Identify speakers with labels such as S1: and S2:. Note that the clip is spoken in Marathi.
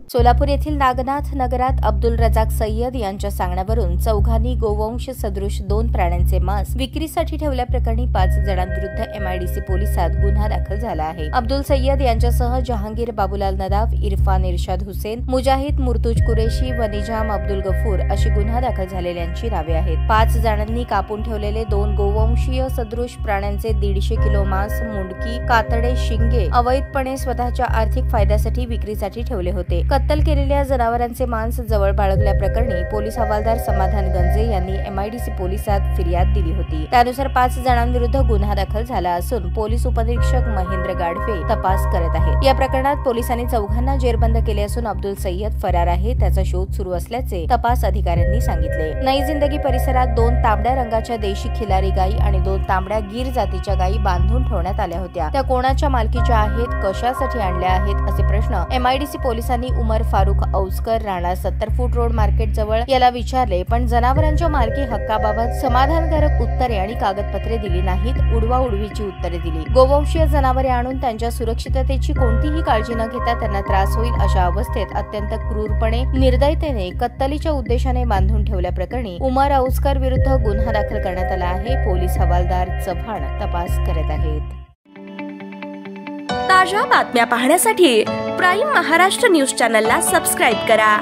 S1: सोलापूर येथील नागनाथ नगरात अब्दुल रजाक सय्यद यांच्या सांगण्यावरून चौघांनी गोवंश सदृश 2 प्राण्यांचे मांस विक्रीसाठी ठेवल्याप्रकरणी 5 जणांविरुद्ध एमआयडीसी पोलिसात गुन्हा दाखल झाला आहे। अब्दुल सय्यद यांच्यासह जहांगीर बाबूलाल नदाफ, इरफान इर्शाद हुसेन, मुजाहिद मुर्तुज कुरेशी व निजाम अब्दुल गफूर अशी गुन्हा दाखल झालेल्यांची नावे आहेत। 5 जणांनी कापून ठेवलेले 2 गोवंशीय सदृश प्राण्यांचे 150 किलो मांस, मुंडकी, कातडे, शिंगे अवैधपणे स्वतःच्या आर्थिक फायद्यासाठी विक्रीसाठी ठेवले होते। कत्तल केलेल्या जनावरांचे मांस जवळ बाळगल्याप्रकरणी पोलीस हवालदार समाधान गंजे यांनी एमआयडीसी पोलिसात फिर्याद दिली होती। त्यानुसार 5 जणांविरुद्ध गुन्हा दाखल झाला असून पोलीस उपनिरीक्षक महेंद्र गाडवे तपास करत आहेत। या प्रकरणात पोलिसांनी चौघांना जेरबंद केले असून अब्दुल सय्यद फरार आहे, त्याचा शोध सुरू असल्याचे तपास अधिकाऱ्यांनी सांगितले। नई जिंदगी परिसरात 2 तांबड्या रंगाच्या देशी खिलारी गायी आणि 2 तांबड्या गीर जातीच्या गायी बांधून ठेवण्यात आल्या होत्या। त्या कोणाच्या मालकीच्या आहेत, कशासाठी आणल्या आहेत असे प्रश्न एमआयडीसी पोलिसांनी Umar Farukh Auskar Rana 70 foot road market जवळ याला विचारले, पण जनावरांच्या मालकी हक्काबाबत समाधानकारक उत्तरे आणि कागदपत्रे दिली नाहीत, उडवाउडवीची उत्तरे दिली। गोवंशीय जनावरे आणून त्यांच्या सुरक्षिततेची कोणतीही काळजी न घेता त्यांना त्रास होईल अशा अवस्थेत अत्यंत क्रूरपणे निर्दयतेने कत्तलीच्या उद्देशाने बांधून ठेवल्याप्रकरणी उमर औस्कर विरुद्ध गुन्हा दाखल करण्यात आला आहे। पोलीस हवालदार चव्हाण तपास करत आहेत।
S2: ताज्या बातम्या पाहण्यासाठी प्राईम महाराष्ट्र न्यूज चॅनलला सबस्क्राईब करा।